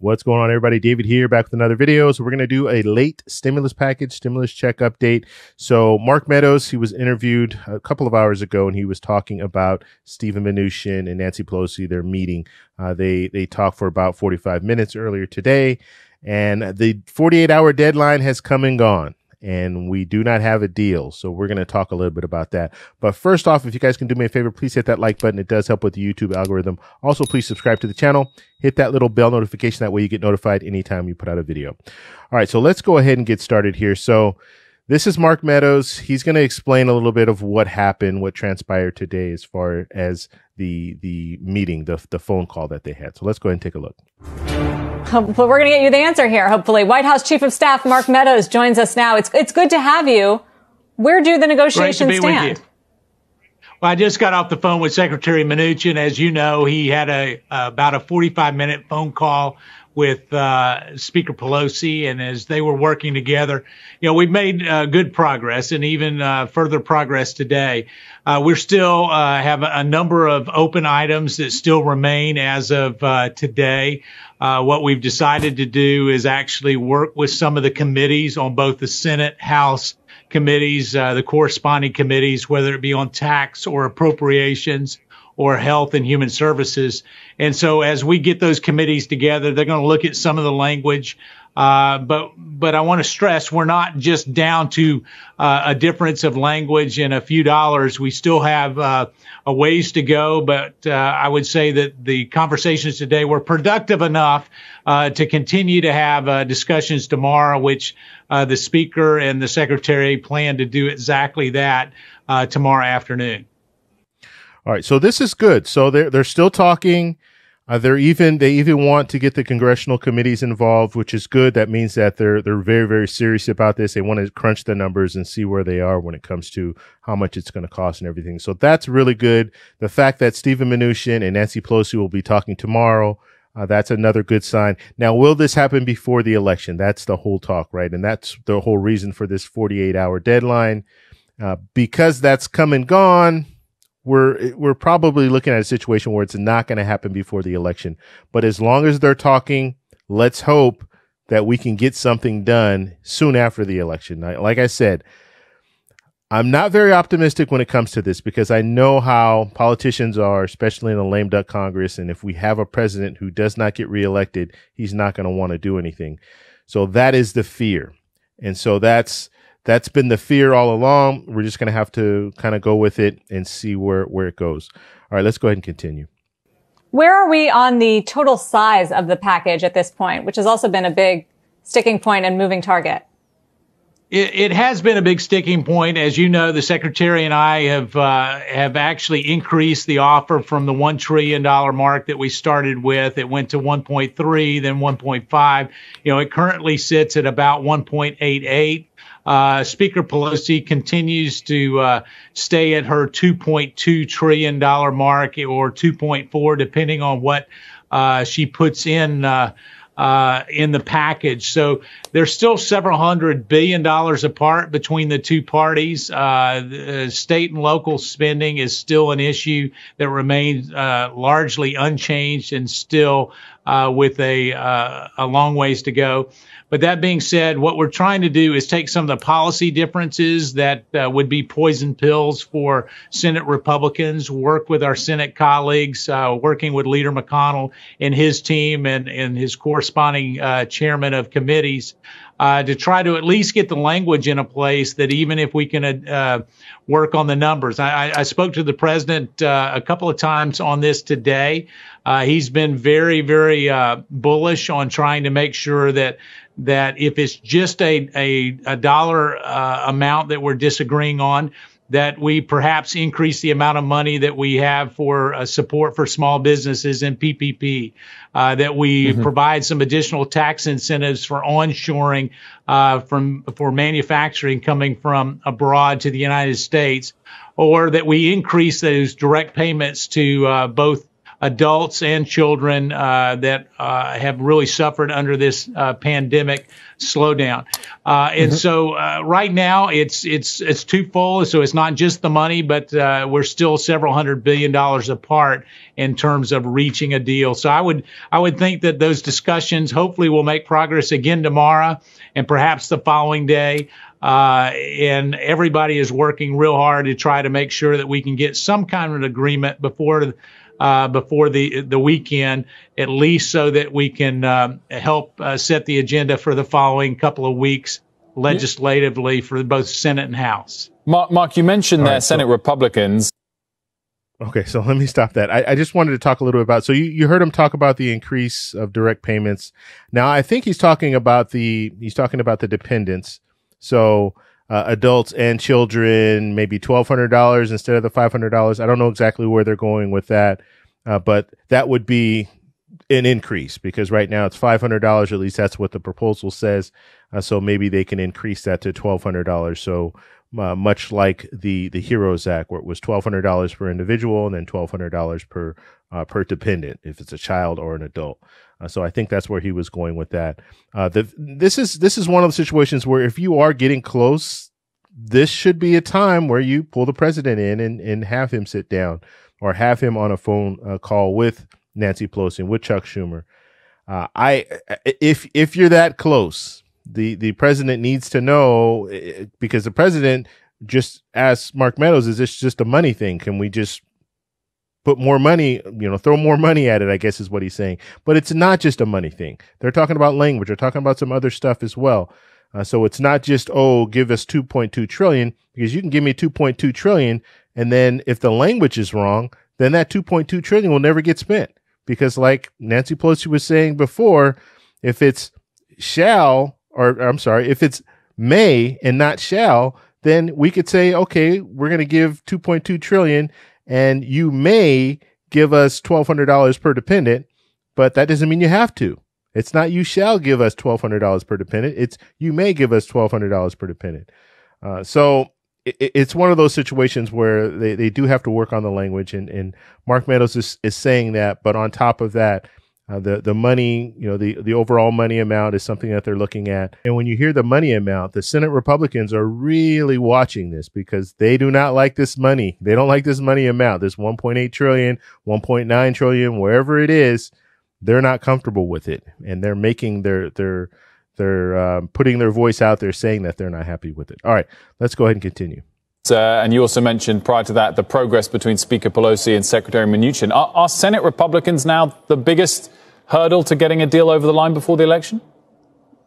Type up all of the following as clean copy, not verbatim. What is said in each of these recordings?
What's going on, everybody? David here, back with another video. So we're going to do a late stimulus package, stimulus check update. So Mark Meadows, he was interviewed a couple of hours ago, and he was talking about Steven Mnuchin and Nancy Pelosi, their meeting. They talked for about 45 minutes earlier today, and the 48-hour deadline has come and gone, and we do not have a deal. So we're going to talk a little bit about that. But first off, if you guys can do me a favor, please hit that like button. It does help with the YouTube algorithm. Also, please subscribe to the channel. Hit that little bell notification. That way you get notified anytime we put out a video. All right, so let's go ahead and get started here. So this is Mark Meadows. He's going to explain a little bit of what happened, what transpired today as far as the meeting, the phone call that they had. So let's go ahead and take a look. But we're going to get you the answer here, hopefully. White House Chief of Staff Mark Meadows joins us now. It's good to have you. Where do the negotiations stand? Well, I just got off the phone with Secretary Mnuchin. As you know, he had about a 45-minute phone call with Speaker Pelosi, and as they were working together, we've made good progress, and even further progress today. We still have a number of open items that still remain as of today. What we've decided to do is actually work with some of the committees on both the Senate, House committees, the corresponding committees, whether it be on tax or appropriations or health and human services. And so as we get those committees together, they're going to look at some of the language. But I want to stress, we're not just down to a difference of language and a few dollars. We still have a ways to go, but I would say that the conversations today were productive enough to continue to have discussions tomorrow, which the Speaker and the Secretary plan to do exactly that tomorrow afternoon. All right, so this is good. So they're still talking. They even want to get the congressional committees involved, which is good. That means that they're very, very serious about this. They want to crunch the numbers and see where they are when it comes to how much it's going to cost and everything. So that's really good. The fact that Steven Mnuchin and Nancy Pelosi will be talking tomorrow, that's another good sign. Now, will this happen before the election? That's the whole talk, right? And that's the whole reason for this 48-hour deadline. Because that's come and gone, we're probably looking at a situation where it's not going to happen before the election. But as long as they're talking, let's hope that we can get something done soon after the election. Like I said, I'm not very optimistic when it comes to this because I know how politicians are, especially in a lame duck Congress. And if we have a president who does not get reelected, he's not going to want to do anything. So that is the fear. And so that's been the fear all along. We're just going to have to kind of go with it and see where it goes. All right, let's go ahead and continue. Where are we on the total size of the package at this point, which has also been a big sticking point and moving target? It has been a big sticking point. As you know, the Secretary and I have actually increased the offer from the $1 trillion mark that we started with. It went to 1.3, then 1.5. It currently sits at about 1.88. Speaker Pelosi continues to stay at her $2.2 trillion mark or 2.4, depending on what she puts in the package. So there's still several $100 billion apart between the two parties. The state and local spending is still an issue that remains largely unchanged and still with a long ways to go. But that being said, what we're trying to do is take some of the policy differences that would be poison pills for Senate Republicans, work with our Senate colleagues, working with Leader McConnell and his team and his corresponding chairman of committees to try to at least get the language in a place that even if we can work on the numbers. I spoke to the president a couple of times on this today. He's been very, very bullish on trying to make sure that if it's just a dollar amount that we're disagreeing on, that we perhaps increase the amount of money that we have for support for small businesses and PPP, that we provide some additional tax incentives for onshoring for manufacturing coming from abroad to the United States, or that we increase those direct payments to both adults and children that have really suffered under this pandemic slowdown. And so right now it's twofold. So it's not just the money, but we're still several $100 billion apart in terms of reaching a deal. So I would think that those discussions hopefully will make progress again tomorrow and perhaps the following day. And everybody is working real hard to try to make sure that we can get some kind of an agreement before the weekend, at least so that we can help set the agenda for the following couple of weeks legislatively for both Senate and House. Mark, you mentioned there Senate Republicans. Okay, so let me stop that. I just wanted to talk a little bit about, so you heard him talk about the increase of direct payments. Now, I think he's talking about the dependents. So adults and children, maybe $1,200 instead of the $500. I don't know exactly where they're going with that, but that would be an increase because right now it's $500. At least that's what the proposal says. So maybe they can increase that to $1,200. So much like the HEROES Act, where it was $1,200 per individual and then $1,200 per dependent, if it's a child or an adult. So I think that's where he was going with that. This is one of the situations where if you are getting close, this should be a time where you pull the president in and have him sit down or have him on a phone call with Nancy Pelosi and with Chuck Schumer. If you're that close, the president needs to know, because the president, just asked Mark Meadows, is this just a money thing? Can we just put more money, throw more money at it, I guess is what he's saying. But it's not just a money thing. They're talking about language. They're talking about some other stuff as well. So it's not just, give us $2.2 trillion, because you can give me $2.2 trillion. And then if the language is wrong, then that $2.2 trillion will never get spent. Because like Nancy Pelosi was saying before, if it's if it's may and not shall, then we could say, okay, we're going to give $2.2 trillion. And you may give us $1,200 per dependent, but that doesn't mean you have to. It's not you shall give us $1,200 per dependent. It's you may give us $1,200 per dependent. So it's one of those situations where they do have to work on the language, and Mark Meadows is saying that. But on top of that, the money, the overall money amount is something that they're looking at. And when you hear the money amount, the Senate Republicans are really watching this because they do not like this money. They don't like this money amount, this 1.8 trillion, 1.9 trillion, wherever it is. They're not comfortable with it. And they're making they're putting their voice out there saying that they're not happy with it. All right, let's go ahead and continue. And you also mentioned prior to that the progress between Speaker Pelosi and Secretary Mnuchin. Are Senate Republicans now the biggest hurdle to getting a deal over the line before the election?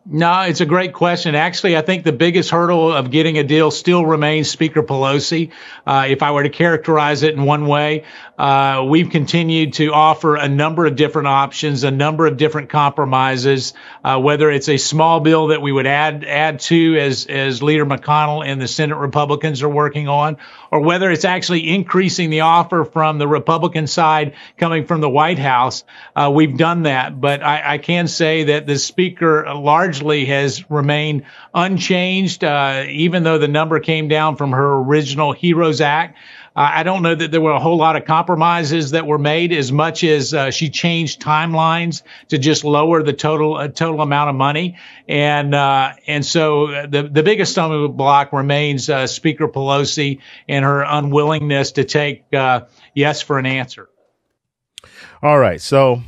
No, it's a great question. Actually, I think the biggest hurdle of getting a deal still remains Speaker Pelosi. If I were to characterize it in one way, we've continued to offer a number of different options, a number of different compromises, whether it's a small bill that we would add to as Leader McConnell and the Senate Republicans are working on, or whether it's actually increasing the offer from the Republican side coming from the White House. We've done that, but I can say that the Speaker largely has remained unchanged, even though the number came down from her original HEROES Act. I don't know that there were a whole lot of compromises that were made as much as she changed timelines to just lower the total amount of money. And so the biggest stumbling block remains Speaker Pelosi and her unwillingness to take yes for an answer. All right. So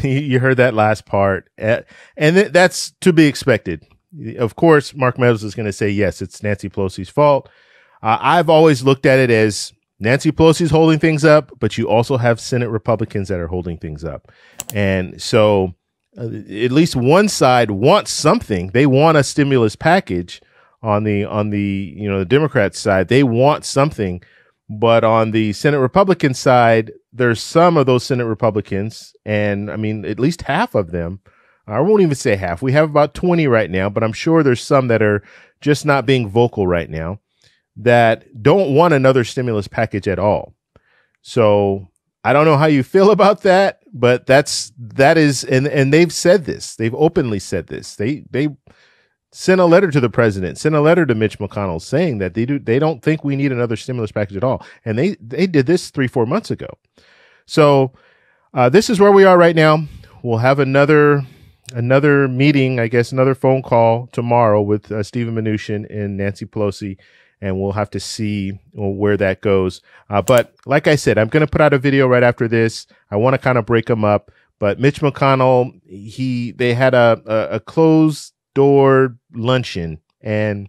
you heard that last part, and that's to be expected. Of course, Mark Meadows is going to say, yes, it's Nancy Pelosi's fault. I've always looked at it as Nancy Pelosi's holding things up, but you also have Senate Republicans that are holding things up. And so at least one side wants something. They want a stimulus package on the Democrat side. They want something. But on the Senate Republican side, there's some of those Senate Republicans, and I mean, at least half of them, I won't even say half. We have about 20 right now, but I'm sure there's some that are just not being vocal right now that don't want another stimulus package at all. So I don't know how you feel about that, but that is, and they've said this, they've openly said this. They sent a letter to the president, sent a letter to Mitch McConnell saying that they don't think we need another stimulus package at all. And they did this 3-4 months ago. So This is where we are right now. We'll have another meeting, I guess, another phone call tomorrow with Stephen Mnuchin and Nancy Pelosi, and we'll have to see where that goes. But like I said, I'm going to put out a video right after this. I want to kind of break them up. But Mitch McConnell, they had a closed door luncheon, and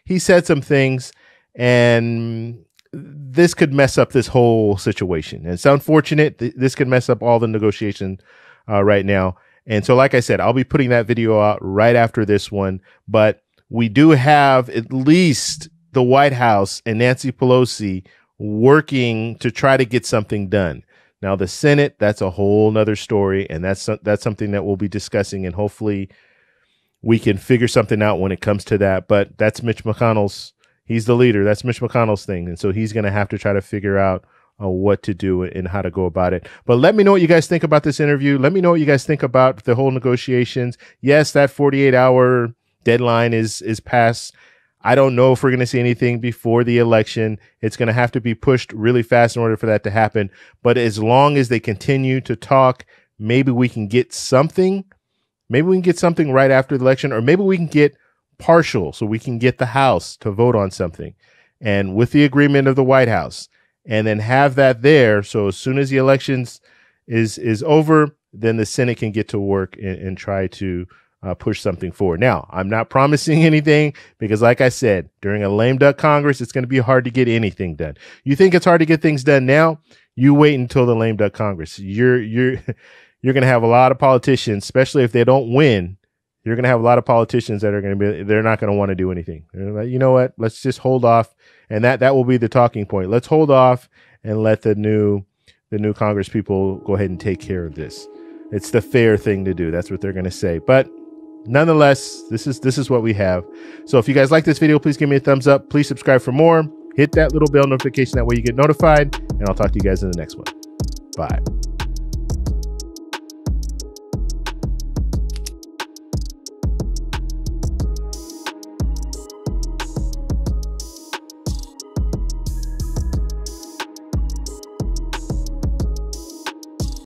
he said some things, and this could mess up this whole situation. And it's unfortunate. This could mess up all the negotiation right now. And so, like I said, I'll be putting that video out right after this one. But we do have at least the White House and Nancy Pelosi working to try to get something done. Now, the Senate, that's a whole nother story. And that's something that we'll be discussing. And hopefully we can figure something out when it comes to that. But that's Mitch McConnell's. He's the leader. That's Mitch McConnell's thing. And so he's going to have to try to figure out what to do and how to go about it. But let me know what you guys think about this interview. Let me know what you guys think about the whole negotiations. Yes, that 48-hour deadline is passed. I don't know if we're going to see anything before the election. It's going to have to be pushed really fast in order for that to happen. But as long as they continue to talk, maybe we can get something. Maybe we can get something right after the election, or maybe we can get partial so we can get the House to vote on something, and with the agreement of the White House, and then have that there. So as soon as the elections is over, then the Senate can get to work and try to push something forward. Now, I'm not promising anything because, like I said, during a lame duck Congress, it's going to be hard to get anything done. You think it's hard to get things done now? You wait until the lame duck Congress. You're going to have a lot of politicians, especially if they don't win. You're going to have a lot of politicians that are going to be, they're not going to want to do anything. They're like, you know what? Let's just hold off. And that will be the talking point. Let's hold off and let the new Congress people go ahead and take care of this. It's the fair thing to do. That's what they're going to say. But nonetheless, this is what we have. So if you guys like this video, please give me a thumbs up. Please subscribe for more. Hit that little bell notification. That way you get notified. And I'll talk to you guys in the next one. Bye.